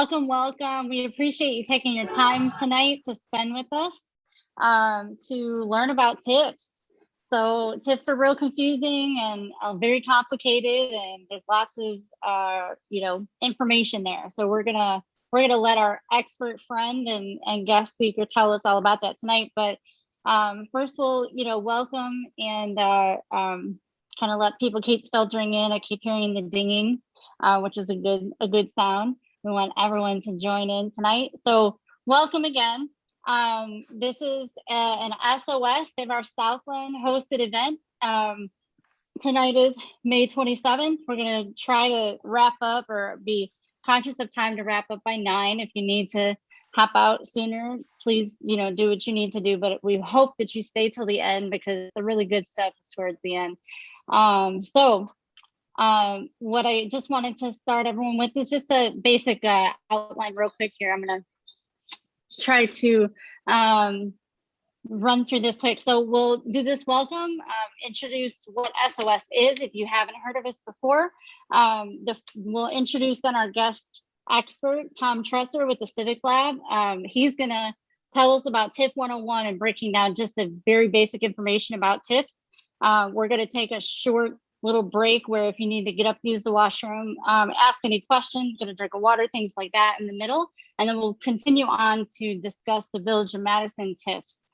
Welcome, welcome. We appreciate you taking your time tonight to spend with us to learn about TIFs. So TIFs are real confusing and very complicated, and there's lots of information there. So we're gonna let our expert friend and guest speaker tell us all about that tonight. But first, we'll welcome and kind of let people keep filtering in. I keep hearing the dinging, which is a good sound. We want everyone to join in tonight. So welcome again. This is an SOS, Save Our Southland hosted event. Tonight is May 27th. We're gonna try to wrap up or be conscious of time to wrap up by 9. If you need to hop out sooner, please, do what you need to do. But we hope that you stay till the end because the really good stuff is towards the end. What I just wanted to start everyone with is just a basic outline real quick here. I'm going to try to run through this quick. So we'll do this welcome, introduce what SOS is if you haven't heard of us before. We'll introduce then our guest expert, Tom Tresser with the Civic Lab. He's going to tell us about TIF 101 and breaking down just the very basic information about TIFs. We're going to take a short little break where if you need to get up, use the washroom, ask any questions, get a drink of water, things like that in the middle. And then we'll continue on to discuss the Village of Matteson TIFs.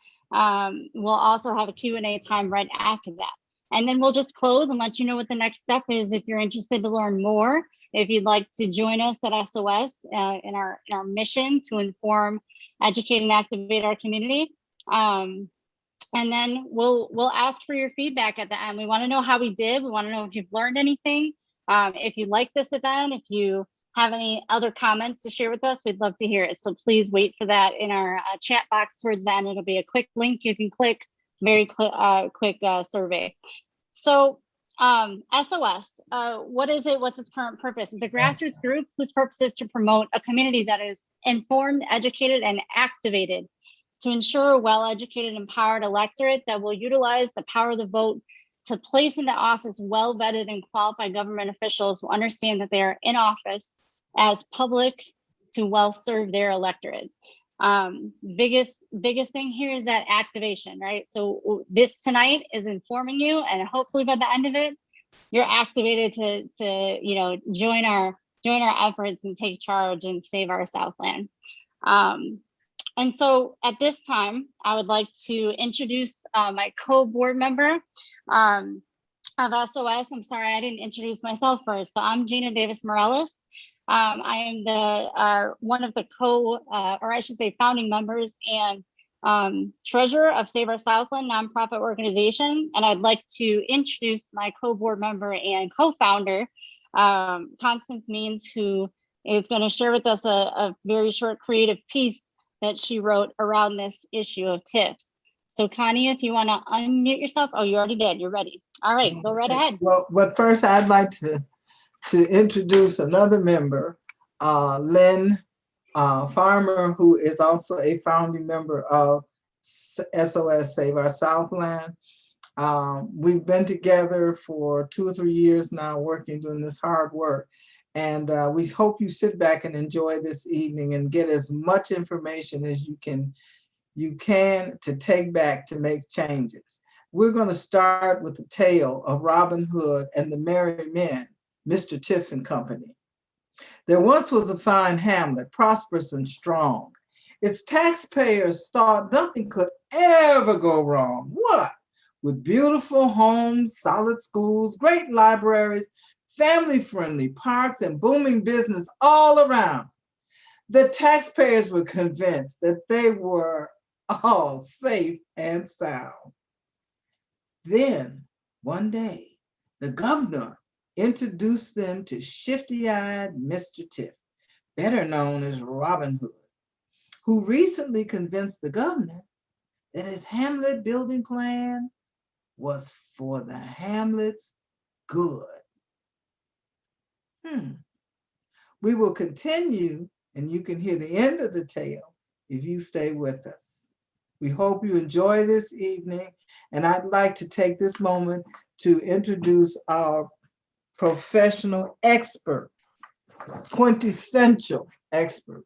We'll also have a Q&A time right after that. And then we'll just close and let you know what the next step is if you're interested to learn more. If you'd like to join us at SOS in our mission to inform, educate, and activate our community. And then we'll ask for your feedback at the end. We want to know how we did. We want to know if you've learned anything. If you like this event, if you have any other comments to share with us, we'd love to hear it. So please wait for that in our chat box towards the end. It'll be a quick link you can click, very quick survey. So SOS, what is it? What's its current purpose? It's a grassroots group whose purpose is to promote a community that is informed, educated, and activated to ensure a well-educated, empowered electorate that will utilize the power of the vote to place into office well-vetted and qualified government officials who understand that they are in office as public to well serve their electorate. Biggest thing here is that activation, right? So this tonight is informing you, and hopefully by the end of it, you're activated to join our efforts and take charge and save our Southland. And so at this time, I would like to introduce my co-board member of SOS. I'm sorry, I didn't introduce myself first. So I'm Gina Davis Morales. I am the one of the founding members and treasurer of Save Our Southland nonprofit organization. And I'd like to introduce my co-board member and co-founder, Constance Means, who is going to share with us a very short creative piece that she wrote around this issue of TIFs. So Connie, if you want to unmute yourself. Oh, you already did. You're ready. All right, go right ahead. Well, but first I'd like to introduce another member, Lynn Farmer, who is also a founding member of SOS Save Our Southland. We've been together for 2 or 3 years now, doing this hard work. And we hope you sit back and enjoy this evening and get as much information as you can to take back to make changes. We're going to start with the tale of Robin Hood and the Merry Men, Mr. Tiff and Company. There once was a fine hamlet, prosperous and strong. Its taxpayers thought nothing could ever go wrong. What? With beautiful homes, solid schools, great libraries, family-friendly parks, and booming business all around. The taxpayers were convinced that they were all safe and sound. Then, one day, the governor introduced them to shifty-eyed Mr. Tiff, better known as Robin Hood, who recently convinced the governor that his hamlet building plan was for the hamlet's good. We will continue, and you can hear the end of the tale if you stay with us. We hope you enjoy this evening, and I'd like to take this moment to introduce our professional expert, quintessential expert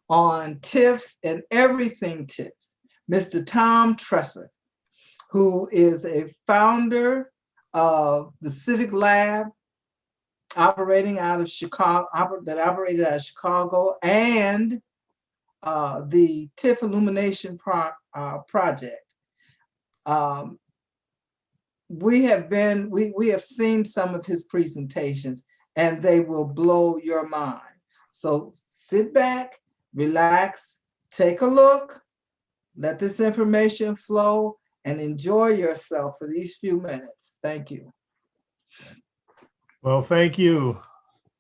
on TIFs and everything TIFs, Mr. Tom Tresser, who is a founder of the Civic Lab operating out of Chicago, operated out of Chicago, and the TIF Illumination Project. We have seen some of his presentations, and they will blow your mind. So sit back, relax, take a look, let this information flow, and enjoy yourself for these few minutes. Thank you. Well, thank you,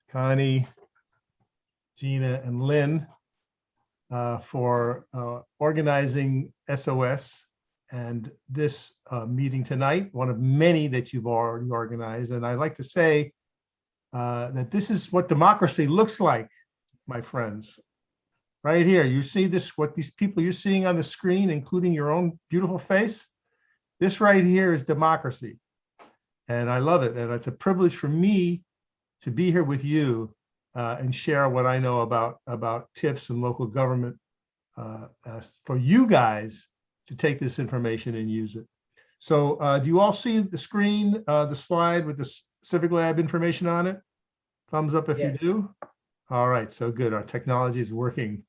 Connie, Gina, and Lynn, for organizing SOS and this meeting tonight, one of many that you've already organized. And I'd like to say that this is what democracy looks like, my friends. Right here, you see this, what these people you're seeing on the screen, including your own beautiful face. This right here is democracy. And I love it. And it's a privilege for me to be here with you and share what I know about TIFs and local government for you guys to take this information and use it. So do you all see the screen, the slide with the Civic Lab information on it? Thumbs up if you do. All right, so good. Our technology is working.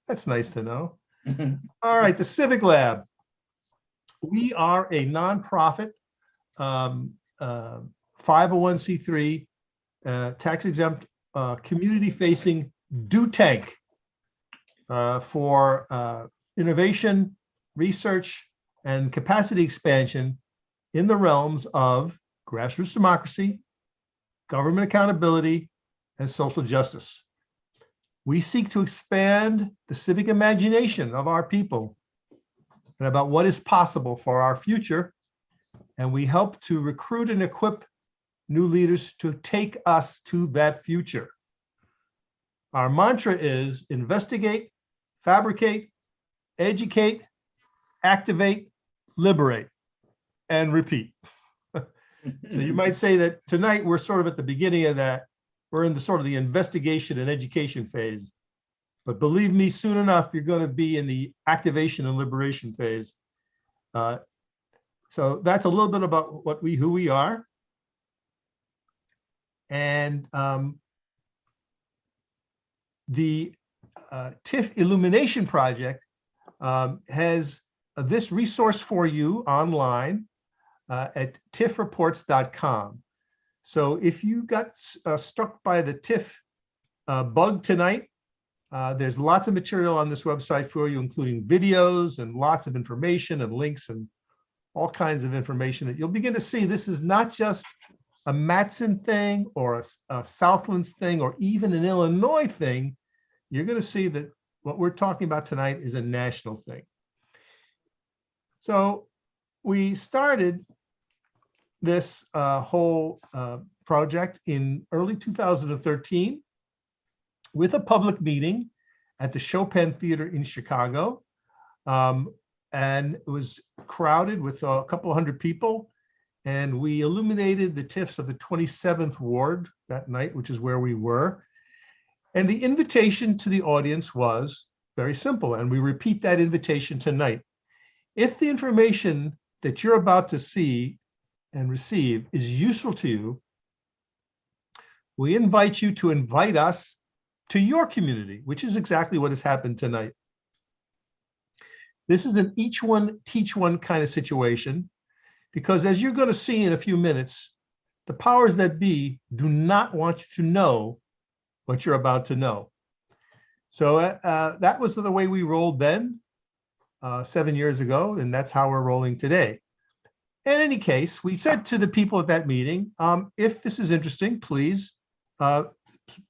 That's nice to know. All right, the Civic Lab. We are a nonprofit 501c3 tax-exempt community-facing do tank for innovation, research, and capacity expansion in the realms of grassroots democracy, government accountability, and social justice. We seek to expand the civic imagination of our people and about what is possible for our future. And we help to recruit and equip new leaders to take us to that future. Our mantra is investigate, fabricate, educate, activate, liberate, and repeat. So you might say that tonight we're sort of at the beginning of that. We're in the sort of the investigation and education phase. But believe me, soon enough, you're going to be in the activation and liberation phase. So that's a little bit about who we are. And the TIF Illumination Project has this resource for you online at tifreports.com. So if you got struck by the TIF bug tonight, there's lots of material on this website for you, including videos and lots of information and links and all kinds of information that you'll begin to see. This is not just a Matteson thing or a Southlands thing or even an Illinois thing. You're going to see that what we're talking about tonight is a national thing. So we started this whole project in early 2013 with a public meeting at the Chopin Theater in Chicago. And it was crowded with a couple hundred people. And we illuminated the TIFs of the 27th Ward that night, which is where we were. And the invitation to the audience was very simple. And we repeat that invitation tonight. If the information that you're about to see and receive is useful to you, we invite you to invite us to your community, which is exactly what has happened tonight. This is an each one, teach one kind of situation, because as you're going to see in a few minutes, the powers that be do not want you to know what you're about to know. So that was the way we rolled then, 7 years ago, and that's how we're rolling today. In any case, we said to the people at that meeting, if this is interesting, please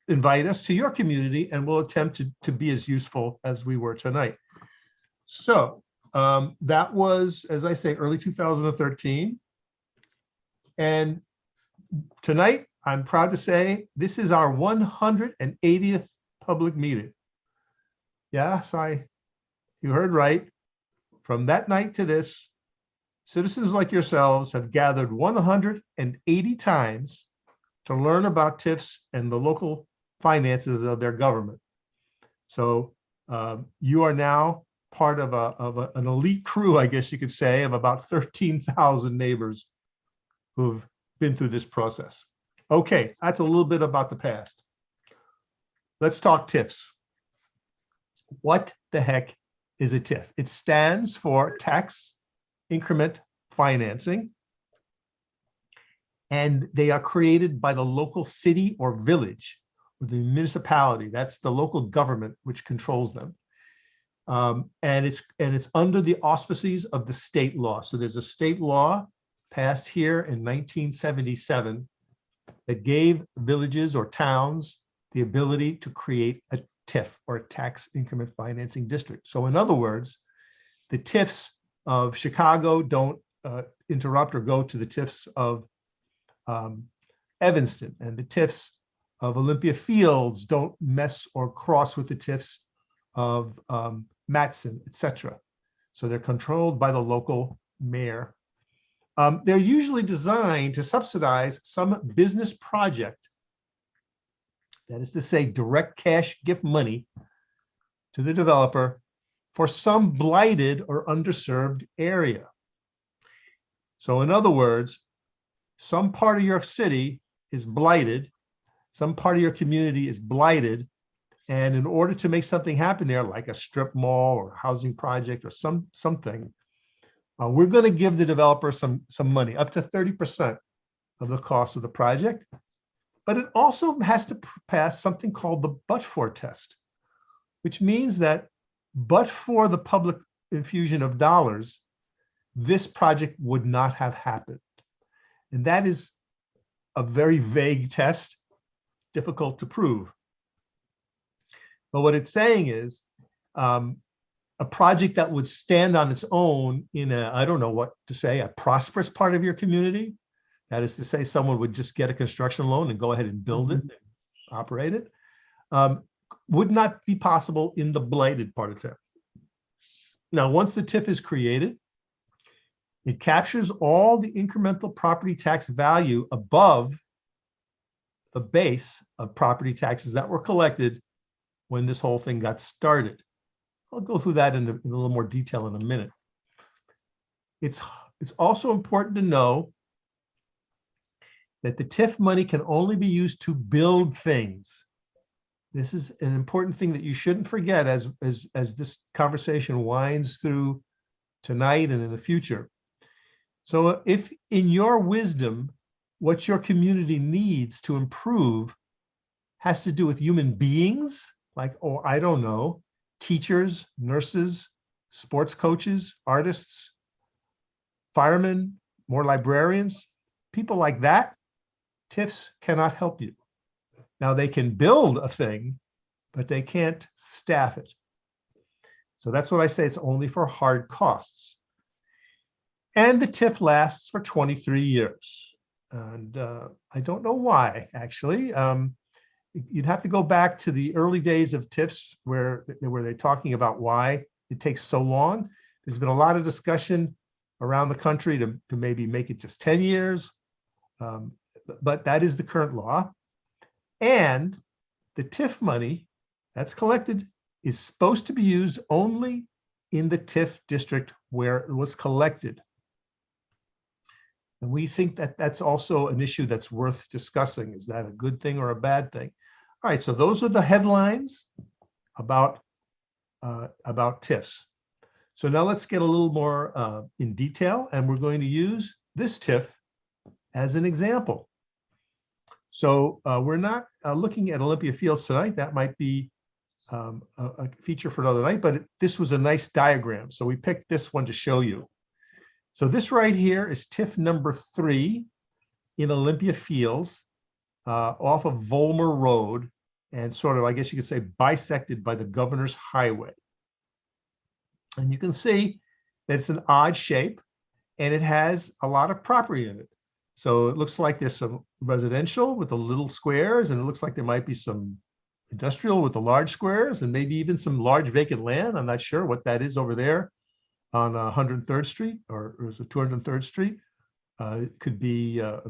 invite us to your community and we'll attempt to be as useful as we were tonight. So that was, as I say, early 2013. And tonight, I'm proud to say this is our 180th public meeting. Yes, you heard right. From that night to this, citizens like yourselves have gathered 180 times to learn about TIFs and the local finances of their government. So you are now part of an elite crew, I guess you could say, of about 13,000 neighbors who've been through this process. Okay, that's a little bit about the past. Let's talk TIFs. What the heck is a TIF? It stands for tax increment financing, and they are created by the local city or village or the municipality. That's the local government which controls them. And it's under the auspices of the state law. So there's a state law passed here in 1977 that gave villages or towns the ability to create a TIF, or a tax increment financing district. So in other words, the TIFs of Chicago don't interrupt or go to the TIFs of Evanston, and the TIFs of Olympia Fields don't mess or cross with the TIFs of Matteson, etc. So they're controlled by the local mayor. They're usually designed to subsidize some business project, that is to say, direct cash gift money to the developer for some blighted or underserved area. So in other words, some part of your city is blighted, some part of your community is blighted, and in order to make something happen there, like a strip mall or housing project or something, we're going to give the developer some money, up to 30% of the cost of the project. But it also has to pass something called the but-for test, which means that but for the public infusion of dollars, this project would not have happened. And that is a very vague test, difficult to prove. But what it's saying is a project that would stand on its own in a, I don't know what to say, a prosperous part of your community. That is to say, someone would just get a construction loan and go ahead and build it, and operate it, would not be possible in the blighted part of town. Now, once the TIF is created, it captures all the incremental property tax value above the base of property taxes that were collected when this whole thing got started. I'll go through that in a little more detail in a minute. It's also important to know that the TIF money can only be used to build things. This is an important thing that you shouldn't forget as this conversation winds through tonight and in the future. So if in your wisdom, what your community needs to improve has to do with human beings, like, oh, I don't know, teachers, nurses, sports coaches, artists, firemen, more librarians, people like that, TIFs cannot help you. Now they can build a thing, but they can't staff it. So that's what I say, it's only for hard costs. And the TIF lasts for 23 years. And I don't know why, actually. You'd have to go back to the early days of TIFs where they're talking about why it takes so long. There's been a lot of discussion around the country to maybe make it just 10 years. But that is the current law. And the TIF money that's collected is supposed to be used only in the TIF district where it was collected. And we think that that's also an issue that's worth discussing. Is that a good thing or a bad thing? All right, so those are the headlines about TIFs. So now let's get a little more in detail, and we're going to use this TIF as an example. So we're not looking at Olympia Fields tonight. That might be a feature for another night, but this was a nice diagram. So we picked this one to show you. So this right here is TIF number 3 in Olympia Fields off of Volmer Road, and sort of, I guess you could say, bisected by the Governor's Highway. And you can see that it's an odd shape, and it has a lot of property in it. So it looks like there's some residential with the little squares, and it looks like there might be some industrial with the large squares, and maybe even some large vacant land. I'm not sure what that is over there on 103rd Street, or is it 203rd Street? It could be a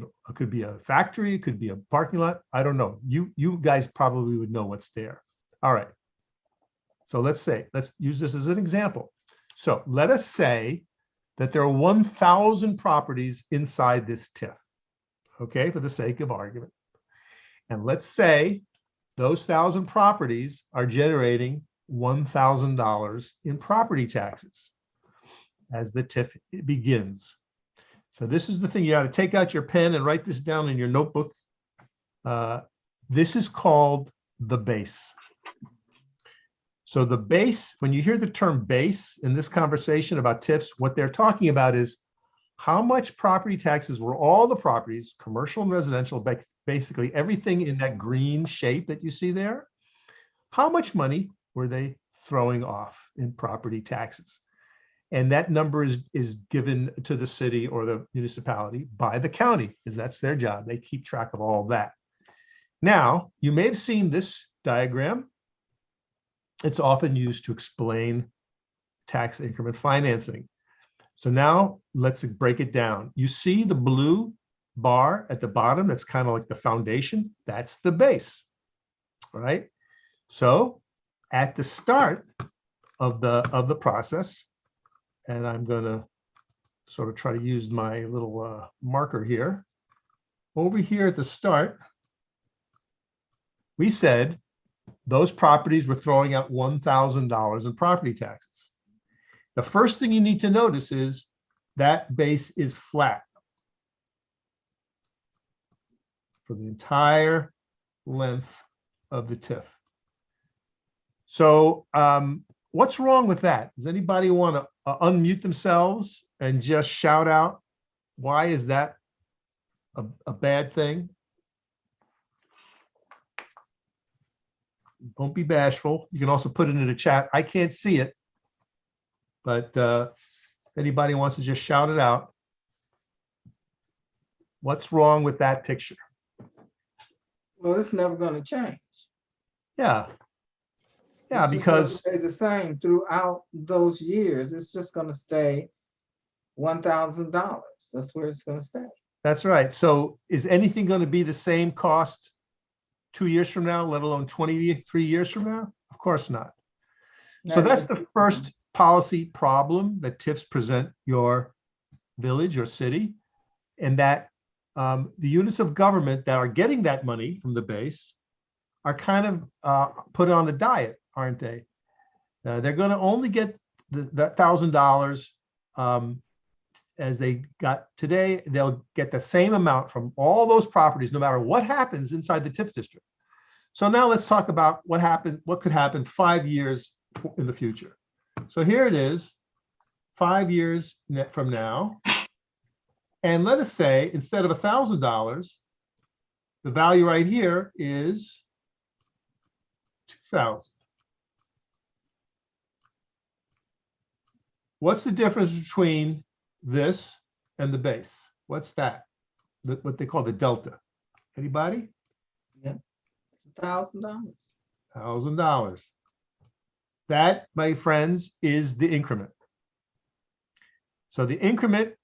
factory, it could be a parking lot. I don't know. You guys probably would know what's there. All right. So let's use this as an example. So let us say that there are 1,000 properties inside this TIF, okay, for the sake of argument. And let's say those 1,000 properties are generating $1,000 in property taxes as the TIF begins. So this is the thing, you got to take out your pen and write this down in your notebook. This is called the base. So the base, when you hear the term base in this conversation about TIFs, what they're talking about is how much property taxes were all the properties, commercial and residential, basically everything in that green shape that you see there, how much money were they throwing off in property taxes? And that number is given to the city or the municipality by the county, because that's their job. They keep track of all of that. Now, you may have seen this diagram. It's often used to explain tax increment financing. So now let's break it down. You see the blue bar at the bottom, that's kind of like the foundation. That's the base, right? So at the start of the process, and I'm going to sort of try to use my little marker here. Over here at the start, we said those properties were throwing out $1,000 in property taxes. The first thing you need to notice is that base is flat for the entire length of the TIF. So what's wrong with that? Does anybody want to unmute themselves and just shout out, why is that a bad thing? Don't be bashful. You can also put it in the chat. I can't see it, but if anybody wants to just shout it out. What's wrong with that picture? Well, it's never going to change. Yeah. Yeah, It's just gonna because stay the same throughout those years. It's just going to stay $1,000. That's where it's going to stay. that's right. So is anything going to be the same cost 2 years from now, let alone 23 years from now? Of course not. So Not that's even- the first policy problem that TIFs present your village or city, and that the units of government that are getting that money from the base are kind of put on a diet, aren't they? They're going to only get that $1,000 as they got today. They'll get the same amount from all those properties, no matter what happens inside the TIF district. So now let's talk about what could happen 5 years in the future. So here it is, 5 years from now. And let us say, instead of $1,000, the value right here is 2,000. What's the difference between this and the base? What's that? What they call the delta. Anybody? Yeah, it's $1,000. $1,000. That, my friends, is the increment. So the increment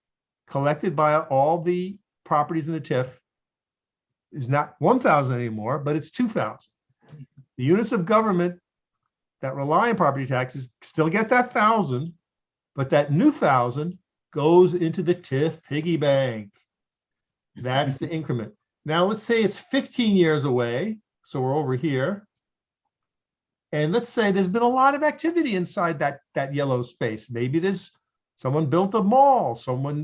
collected by all the properties in the TIF is not 1,000 anymore, but it's 2,000. The units of government that rely on property taxes still get that 1,000, but that new 1,000 goes into the TIF piggy bank. That's the increment. Now let's say it's 15 years away. So we're over here. And let's say there's been a lot of activity inside that yellow space. Maybe there's someone built a mall, someone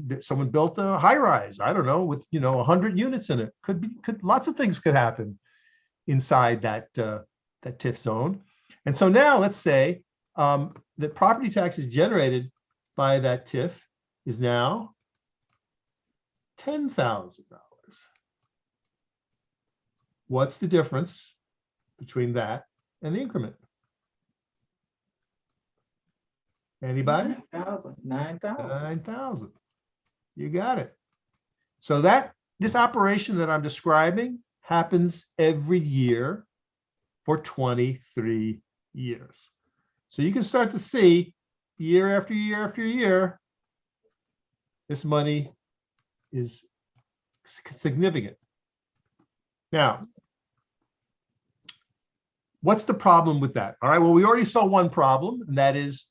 built a high rise, I don't know, with 100 units in it. Lots of things could happen inside that TIF zone. And so now let's say the property taxes generated by that TIF is now $10,000. What's the difference between that and the increment? Anybody? 9,000. 9,000. You got it. So this operation that I'm describing happens every year for 23 years. So you can start to see year after year after year, this money is significant. Now, what's the problem with that? All right, well, we already saw one problem, and that is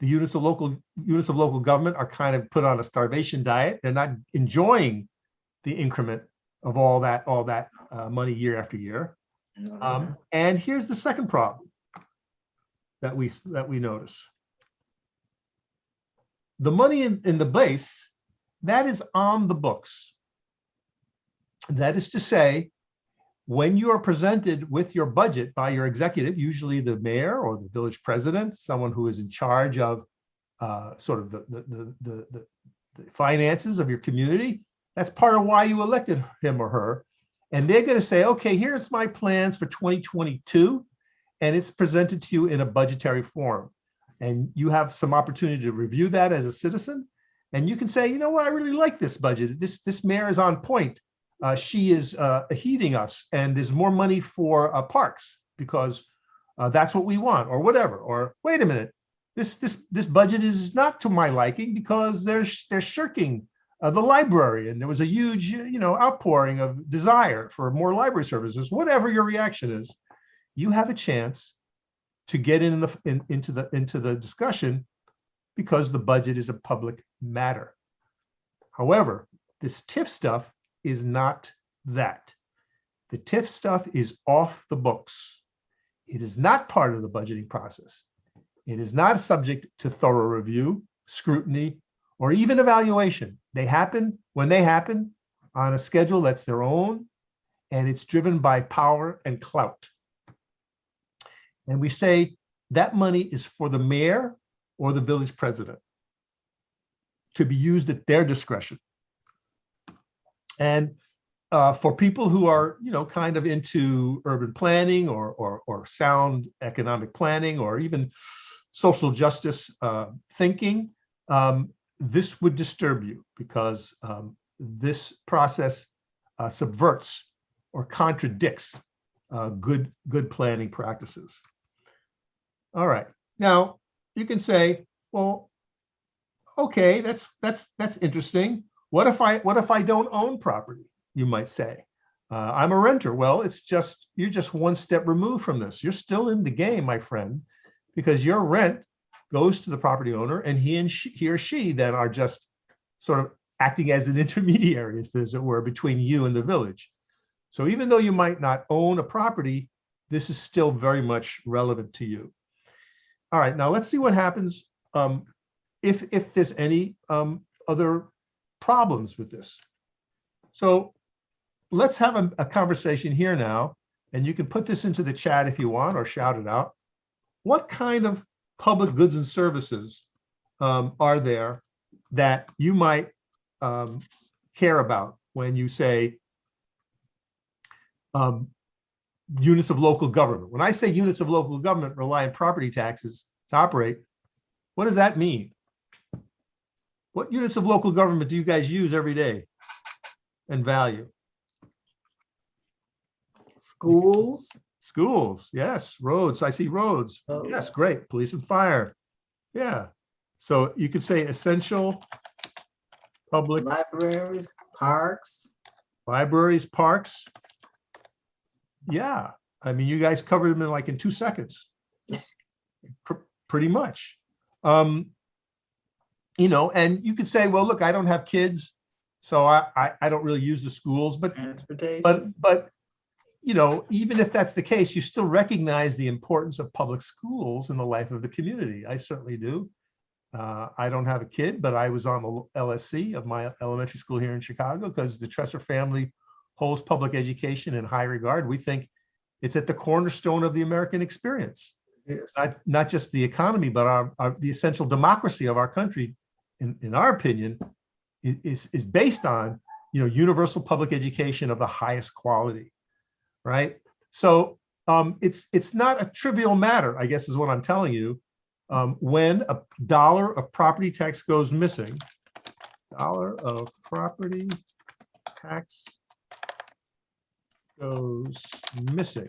the units of local government are kind of put on a starvation diet. They're not enjoying the increment of all that money year after year. And here's the second problem that we notice. The money in the base, that is on the books. That is to say, when you are presented with your budget by your executive, usually the mayor or the village president, someone who is in charge of sort of the finances of your community, that's part of why you elected him or her. And they're going to say, okay, here's my plans for 2022, and it's presented to you in a budgetary form. And you have some opportunity to review that as a citizen. And you can say, you know what, I really like this budget. This mayor is on point. She is heeding us, and there's more money for parks because that's what we want, or whatever. Or wait a minute, this budget is not to my liking because they're shirking the library, and there was a huge outpouring of desire for more library services. Whatever your reaction is, you have a chance to get into the discussion because the budget is a public matter. However, this TIF stuff is not that. The TIF stuff is off the books. It is not part of the budgeting process. It is not subject to thorough review, scrutiny, or even evaluation. They happen when they happen on a schedule that's their own, and it's driven by power and clout. And we say that money is for the mayor or the village president to be used at their discretion. And for people who are, kind of into urban planning or sound economic planning or even social justice thinking, this would disturb you because this process subverts or contradicts good planning practices. All right. Now you can say, well, okay, that's interesting. What if I don't own property? You might say, I'm a renter. Well, you're just one step removed from this. You're still in the game, my friend, because your rent goes to the property owner, and he or she then are just sort of acting as an intermediary, as it were, between you and the village. So even though you might not own a property, this is still very much relevant to you. All right, now let's see what happens if there's any other problems with this. So let's have a conversation here now, and you can put this into the chat if you want or shout it out. What kind of public goods and services are there that you might care about when you say units of local government? When I say units of local government rely on property taxes to operate, what does that mean? What units of local government do you guys use every day and value? Schools. Schools, yes. Roads, I see roads. Oh. Yes, great. Police and fire. Yeah. So you could say essential public. Libraries, parks. Libraries, parks. Yeah. I mean, you guys covered them in 2 seconds. Pretty much. And you could say, well, look, I don't have kids, so I don't really use the schools, but Transportation. but even if that's the case, you still recognize the importance of public schools in the life of the community. I certainly do. I don't have a kid, but I was on the LSC of my elementary school here in Chicago because the Tresser family holds public education in high regard. We think it's at the cornerstone of the American experience. Yes. Not just the economy, but the essential democracy of our country, in our opinion, is based on universal public education of the highest quality, right? So it's not a trivial matter, I guess, is what I'm telling you. When a dollar of property tax goes missing, dollar of property tax goes missing.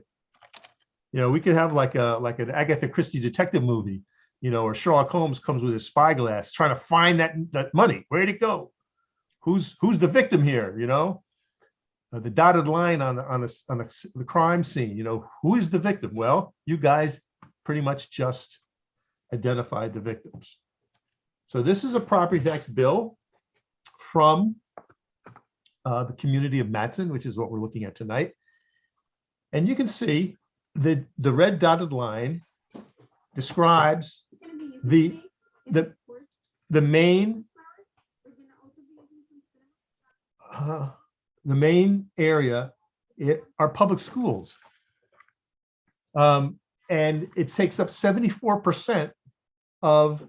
We could have like an Agatha Christie detective movie, or Sherlock Holmes comes with his spyglass trying to find that money. Where'd it go? Who's the victim here? the dotted line on the crime scene. You know, who is the victim? Well, you guys pretty much just identified the victims. So this is a property tax bill from the community of Matteson, which is what we're looking at tonight. And you can see the red dotted line describes the main area are public schools. And it takes up 74% of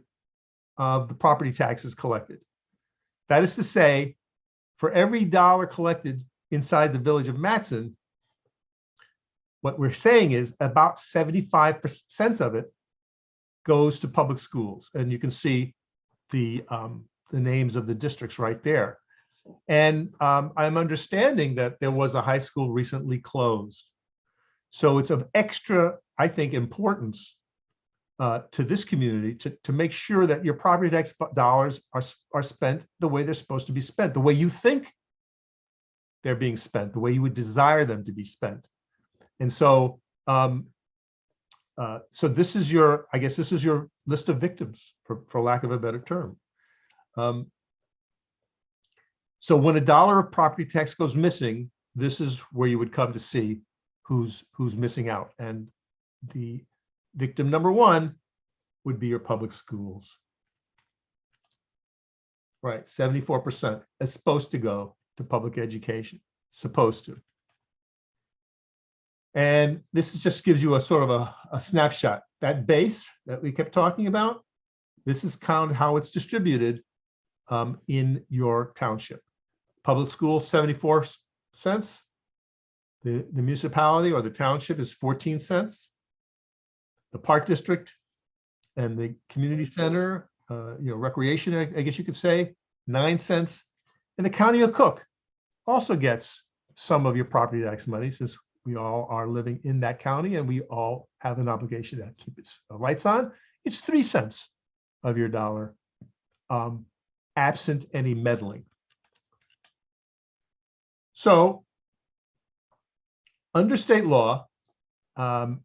the property taxes collected. That is to say, for every dollar collected inside the village of Matteson, what we're saying is about 75% of it goes to public schools. And you can see the names of the districts right there. And I'm understanding that there was a high school recently closed. So it's of extra, I think, importance to this community to make sure that your property tax dollars are spent the way they're supposed to be spent, the way you think they're being spent, the way you would desire them to be spent. And so, so this is your, I guess this is your list of victims, for lack of a better term. So when a dollar of property tax goes missing, this is where you would come to see who's missing out. And the victim number one would be your public schools. Right, 74% is supposed to go to public education, supposed to. And this just gives you a sort of a snapshot. That base that we kept talking about, this is kind of how it's distributed in your township. Public school, 74 cents. The municipality or the township is 14 cents. The park district and the community center, recreation, I guess you could say, 9 cents. And the county of Cook also gets some of your property tax money, since we all are living in that county and we all have an obligation to keep its lights on. It's 3 cents of your dollar, absent any meddling. So under state law, an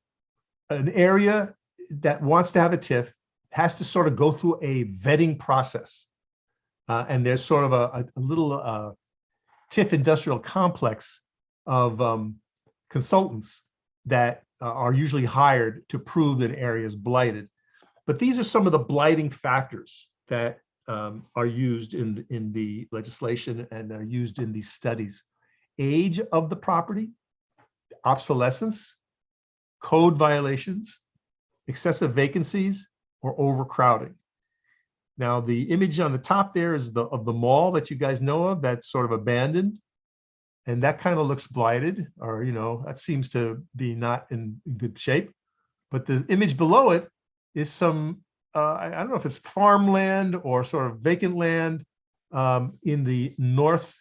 area that wants to have a TIF has to sort of go through a vetting process. And there's sort of a little TIF industrial complex of consultants that are usually hired to prove that an area is blighted. But these are some of the blighting factors that are used in the legislation and are used in these studies. Age of the property, obsolescence, code violations, excessive vacancies, or overcrowding. Now, the image on the top there is of the mall that you guys know of, that's sort of abandoned. And that kind of looks blighted, or, that seems to be not in good shape. But the image below it is some, I don't know if it's farmland or sort of vacant land in the north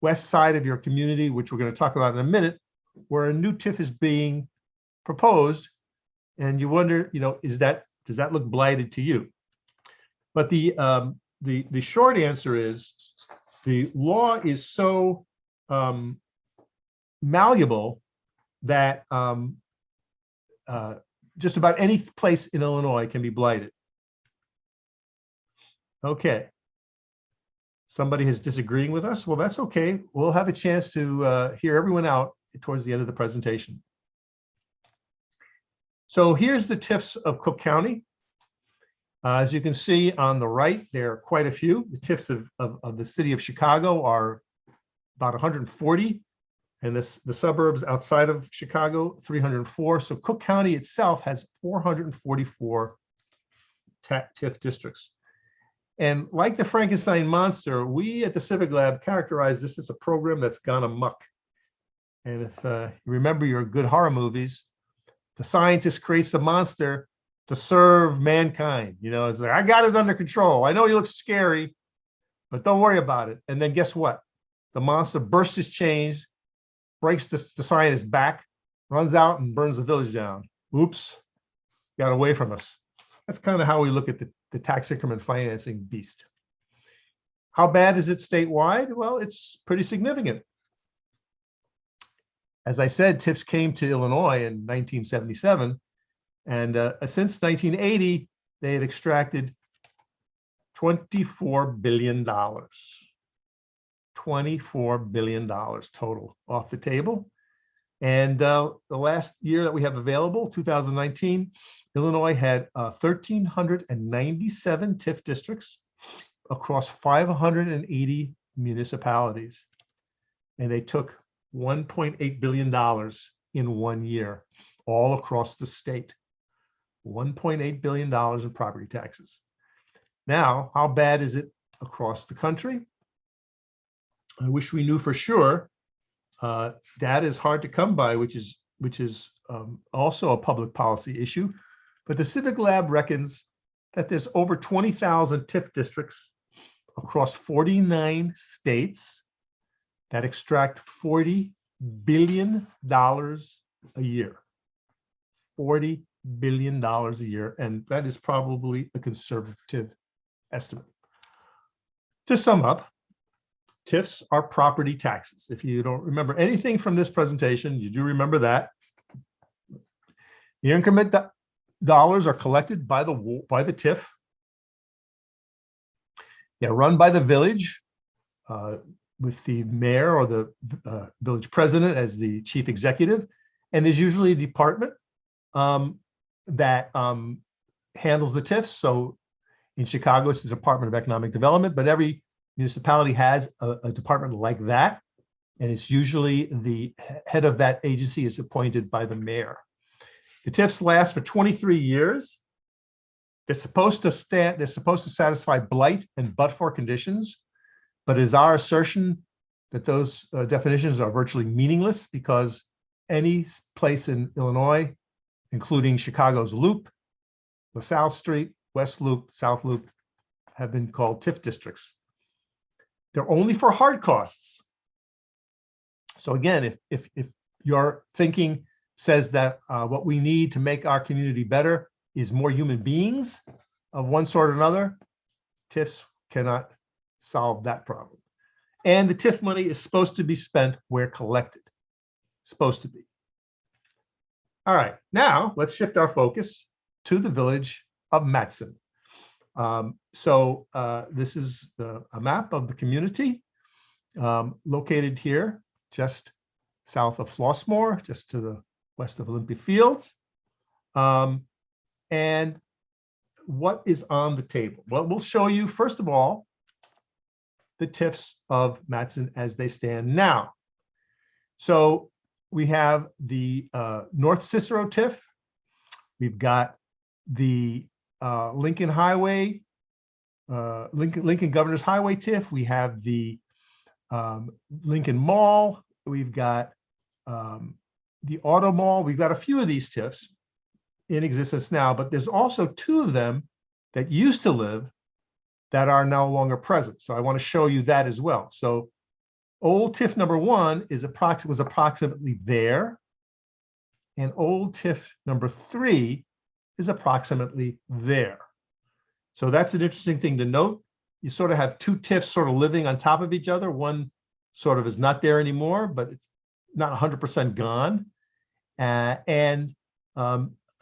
west side of your community, which we're going to talk about in a minute, where a new TIF is being proposed. And you wonder, does that look blighted to you? But the short answer is, the law is so malleable that just about any place in Illinois can be blighted. Okay. Somebody is disagreeing with us. Well, that's okay. We'll have a chance to hear everyone out towards the end of the presentation. So here's the TIFs of Cook County. As you can see on the right, there are quite a few. The TIFs of the city of Chicago are about 140, and the suburbs outside of Chicago, 304. So Cook County itself has 444 TIF districts. And like the Frankenstein monster, we at the Civic Lab characterize this as a program that's gone amok. And if you remember your good horror movies, the scientist creates the monster to serve mankind. It's like, I got it under control. I know he looks scary, but don't worry about it. And then guess what? The monster bursts his chains, breaks the scientist's back, runs out and burns the village down. Oops, got away from us. That's kind of how we look at the tax increment financing beast. How bad is it statewide? Well, it's pretty significant. As I said, TIFs came to Illinois in 1977, and since 1980, they have extracted $24 billion. $24 billion total off the table. And the last year that we have available, 2019, Illinois had 1,397 TIF districts across 580 municipalities. And they took $1.8 billion in 1 year, all across the state. $1.8 billion in property taxes. Now, how bad is it across the country? I wish we knew for sure. Data is hard to come by, which is also a public policy issue. But the Civic Lab reckons that there's over 20,000 TIF districts across 49 states that extract $40 billion a year. $40 billion a year, and that is probably a conservative estimate. To sum up, TIFs are property taxes. If you don't remember anything from this presentation, you do remember that. The increment dollars are collected by the TIF. They're run by the village with the mayor or the village president as the chief executive. And there's usually a department that handles the TIFs. So in Chicago, it's the Department of Economic Development, but every municipality has a department like that. And it's usually the head of that agency is appointed by the mayor. The TIFs last for 23 years. They're supposed to satisfy blight and but-for conditions, but it is our assertion that those definitions are virtually meaningless because any place in Illinois, including Chicago's Loop, LaSalle Street, West Loop, South Loop, have been called TIF districts. They're only for hard costs. So again, if your thinking says that what we need to make our community better is more human beings of one sort or another, TIFs cannot solve that problem. And the TIF money is supposed to be spent where collected. Supposed to be. All right, now let's shift our focus to the village of Matteson. This is a map of the community located here, just south of Flossmoor, just to the west of Olympia Fields. And what is on the table? Well, we'll show you, first of all, the TIFs of Matteson as they stand now. So we have the North Cicero TIF. We've got the Lincoln Highway, Lincoln Governor's Highway TIF. We have the Lincoln Mall. We've got the Auto Mall. We've got a few of these TIFs in existence now, but there's also two of them that used to live that are no longer present. So I want to show you that as well. So old TIF number one was approximately there, and old TIF number three is approximately there. So that's an interesting thing to note. You sort of have two TIFs sort of living on top of each other. One sort of is not there anymore, but it's not 100% gone.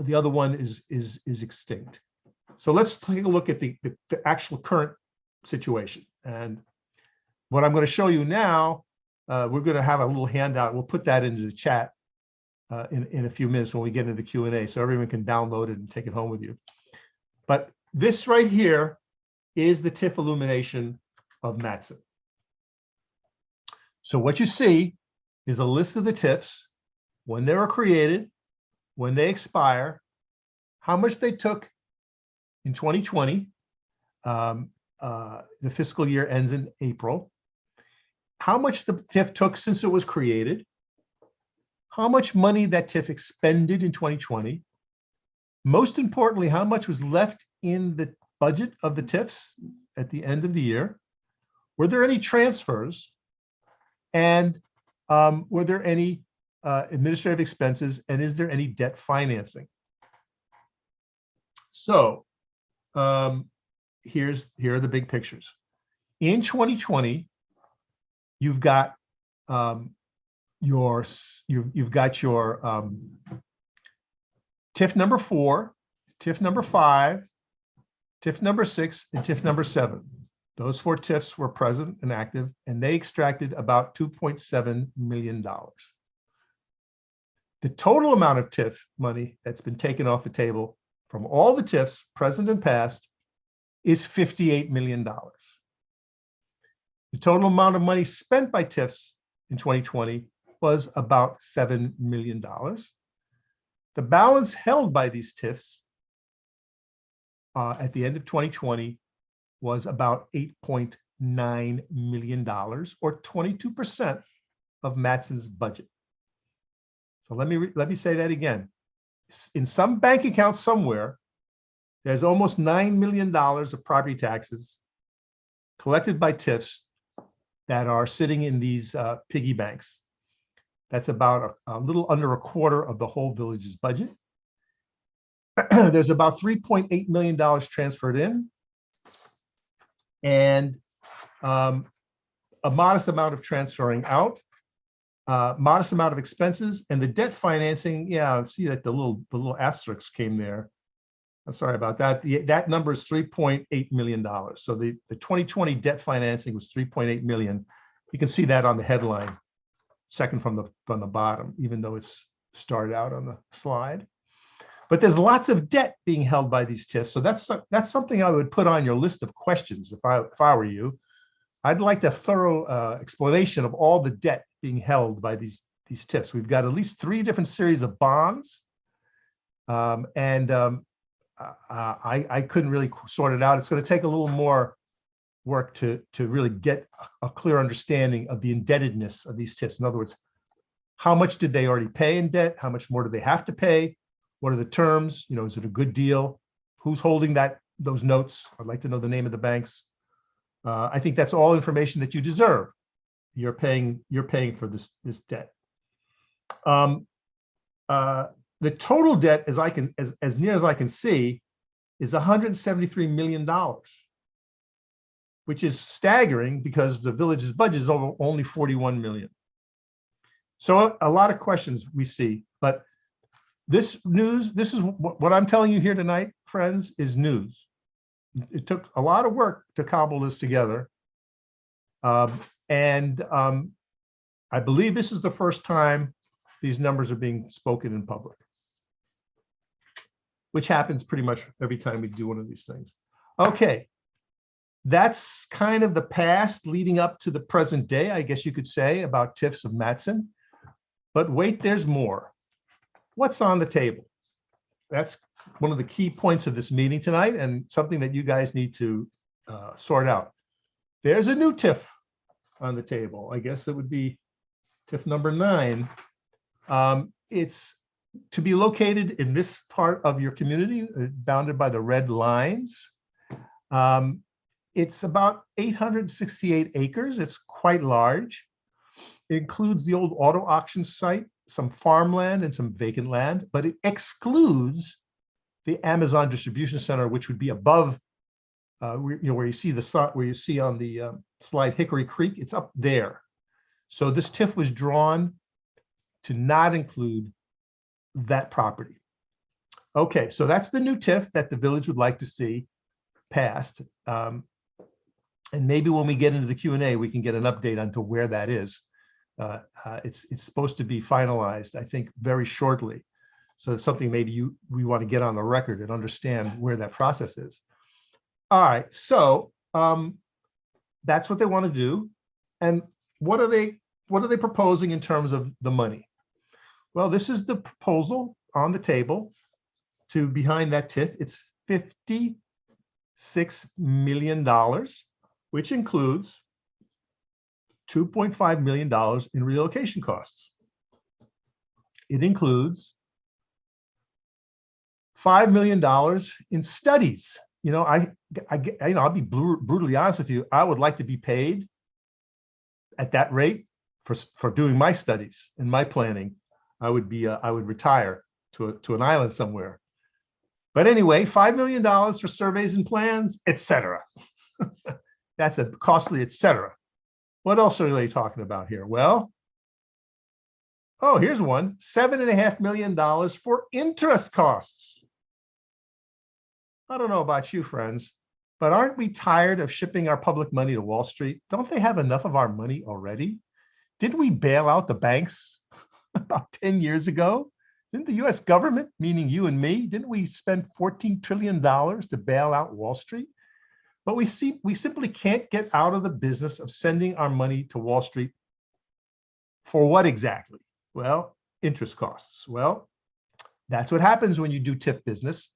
The other one is extinct. So let's take a look at the actual current situation. And what I'm going to show you now, we're going to have a little handout. We'll put that into the chat in a few minutes when we get into the Q&A, so everyone can download it and take it home with you. But this right here is the TIF illumination of Matteson. So what you see is a list of the TIFs, when they were created, when they expire, how much they took in 2020. The fiscal year ends in April. How much the TIF took since it was created, how much money that TIF expended in 2020. Most importantly, how much was left in the budget of the TIFs at the end of the year. Were there any transfers? And were there any administrative expenses? And is there any debt financing? So here are the big pictures. In 2020, you've got your TIF number 4, TIF number 5, TIF number 6, and TIF number 7. Those 4 TIFs were present and active, and they extracted about $2.7 million. The total amount of TIF money that's been taken off the table from all the TIFs, present and past, is $58 million. The total amount of money spent by TIFs in 2020 was about $7 million. The balance held by these TIFs at the end of 2020 was about $8.9 million, or 22% of Matteson's budget. So let me say that again. In some bank account somewhere, there's almost $9 million of property taxes collected by TIFs that are sitting in these piggy banks. That's about a little under a quarter of the whole village's budget. There's about $3.8 million transferred in, and a modest amount of transferring out, modest amount of expenses, and the debt financing. Yeah, I see that the little asterisk came there. I'm sorry about that. That number is $3.8 million. So the 2020 debt financing was $3.8 million. You can see that on the headline, second from the bottom, even though it's started out on the slide. But there's lots of debt being held by these TIFs. So that's something I would put on your list of questions if I were you. I'd like a thorough explanation of all the debt being held by these TIFs. We've got at least 3 different series of bonds. I couldn't really sort it out. It's going to take a little more work to really get a clear understanding of the indebtedness of these TIFs. In other words, how much did they already pay in debt? How much more do they have to pay? What are the terms? You know, is it a good deal? Who's holding those notes? I'd like to know the name of the banks. I think that's all information that you deserve. You're paying for this debt. The total debt, as near as I can see, is $173 million, which is staggering because the village's budget is only $41 million. So a lot of questions we see, but this is what I'm telling you here tonight, friends, is news. It took a lot of work to cobble this together. I believe this is the first time these numbers are being spoken in public, which happens pretty much every time we do one of these things. Okay, that's kind of the past leading up to the present day, I guess you could say, about TIFs of Matteson. But wait, there's more. What's on the table? That's one of the key points of this meeting tonight, and something that you guys need to sort out. There's a new TIF on the table. I guess it would be TIF number 9. It's to be located in this part of your community, bounded by the red lines. It's about 868 acres. It's quite large. It includes the old auto auction site, some farmland, and some vacant land, but it excludes the Amazon distribution center, which would be above, where you see on the slide Hickory Creek. It's up there. So this TIF was drawn to not include that property. Okay, so that's the new TIF that the village would like to see passed. And maybe when we get into the Q&A, we can get an update onto where that is. It's supposed to be finalized, I think, very shortly. So it's something maybe we want to get on the record and understand where that process is. All right, so that's what they want to do. And what are they proposing in terms of the money? Well, this is the proposal on the table to behind that TIF. It's $56 million, which includes $2.5 million in relocation costs. It includes $5 million in studies. You know, I'll be brutally honest with you. I would like to be paid at that rate for doing my studies and my planning. I would retire to an island somewhere. But anyway, $5 million for surveys and plans, etc. That's a costly, etc. What else are they talking about here? Well, oh, here's one, $7.5 million for interest costs. I don't know about you, friends, but aren't we tired of shipping our public money to Wall Street? Don't they have enough of our money already? Didn't we bail out the banks about 10 years ago? Didn't the US government, meaning you and me, didn't we spend $14 trillion to bail out Wall Street? But we simply can't get out of the business of sending our money to Wall Street. For what exactly? Well, interest costs. Well, that's what happens when you do TIF business.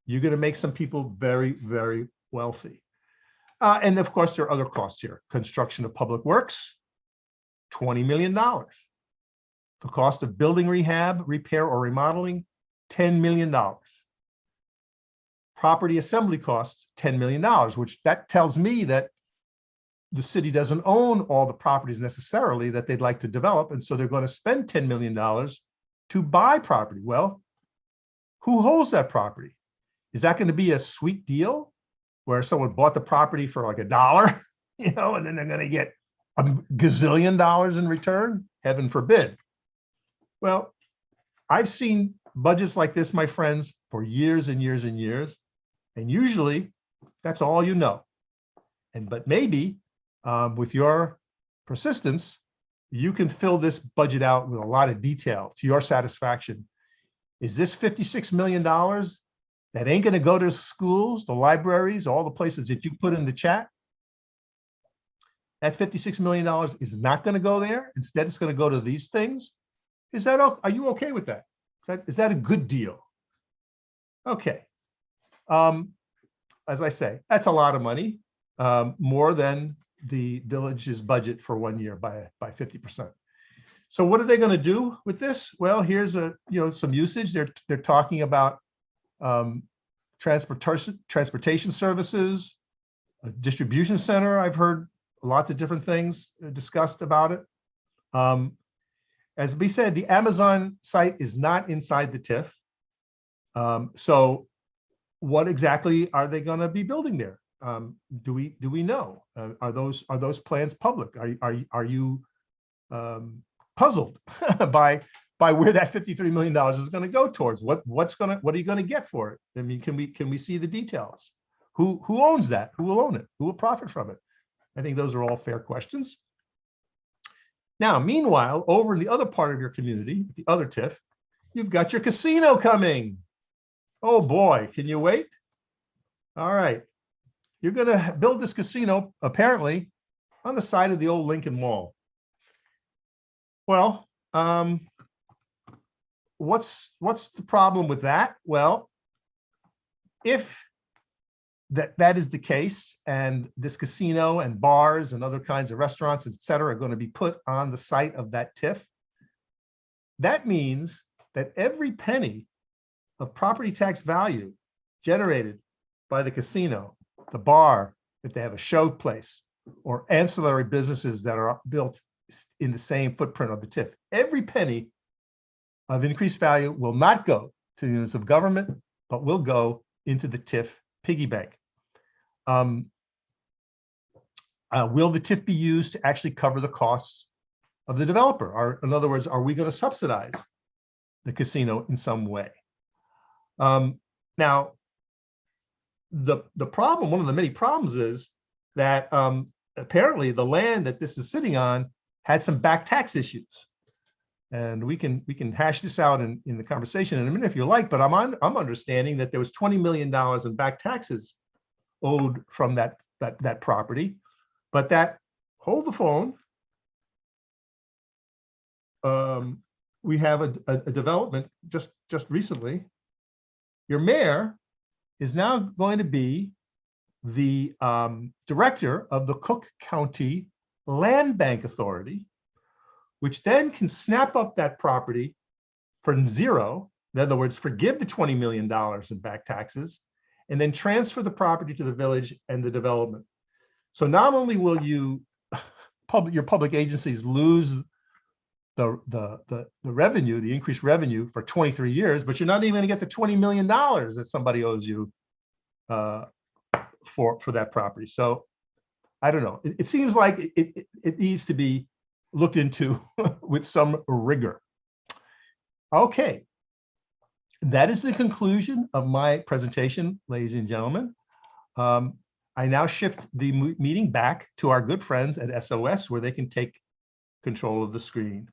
You're going to make some people very, very wealthy. And of course, there are other costs here. Construction of public works, $20 million. The cost of building rehab, repair, or remodeling, $10 million. Property assembly costs, $10 million, which that tells me that the city doesn't own all the properties necessarily that they'd like to develop. And so they're going to spend $10 million to buy property. Well, who holds that property? Is that going to be a sweet deal where someone bought the property for like $1, and then they're going to get a gazillion dollars in return? Heaven forbid. Well, I've seen budgets like this, my friends, for years and years and years. And usually that's all you know. But maybe with your persistence, you can fill this budget out with a lot of detail to your satisfaction. Is this $56 million that ain't going to go to schools, the libraries, all the places that you put in the chat? That $56 million is not going to go there. Instead, it's going to go to these things. Are you okay with that? Is that a good deal? Okay. As I say, that's a lot of money, more than the village's budget for 1 year by 50%. So what are they going to do with this? Well, here's some usage. They're talking about transportation services, a distribution center. I've heard lots of different things discussed about it. As we said, the Amazon site is not inside the TIF. So what exactly are they going to be building there? Do we know? Are those plans public? Are you puzzled by where that $53 million is going to go towards? What are you going to get for it? I mean, can we see the details? Who owns that? Who will own it? Who will profit from it? I think those are all fair questions. Now, meanwhile, over in the other part of your community, the other TIF, you've got your casino coming. Oh boy, can you wait? All right. You're going to build this casino, apparently, on the side of the old Lincoln Mall. Well, what's the problem with that? Well, if that is the case, and this casino and bars and other kinds of restaurants, et cetera, are going to be put on the site of that TIF, that means that every penny of property tax value generated by the casino, the bar, if they have a show place, or ancillary businesses that are built in the same footprint of the TIF, every penny of increased value will not go to the units of government, but will go into the TIF piggy bank. Will the TIF be used to actually cover the costs of the developer? Or, in other words, are we going to subsidize the casino in some way? Now, the problem, one of the many problems, is that apparently the land that this is sitting on had some back tax issues. And we can hash this out in the conversation in a minute if you like, but I'm understanding that there was $20 million in back taxes owed from that property, but that, hold the phone, we have a development just recently. Your mayor is now going to be the director of the Cook County Land Bank Authority, which then can snap up that property from zero. In other words, forgive the $20 million in back taxes, and then transfer the property to the village and the development. So not only will your public agencies lose the revenue, the increased revenue for 23 years, but you're not even going to get the $20 million that somebody owes you for that property. So I don't know. It seems like it needs to be looked into with some rigor. Okay. That is the conclusion of my presentation, ladies and gentlemen. I now shift the meeting back to our good friends at SOS, where they can take control of the screen.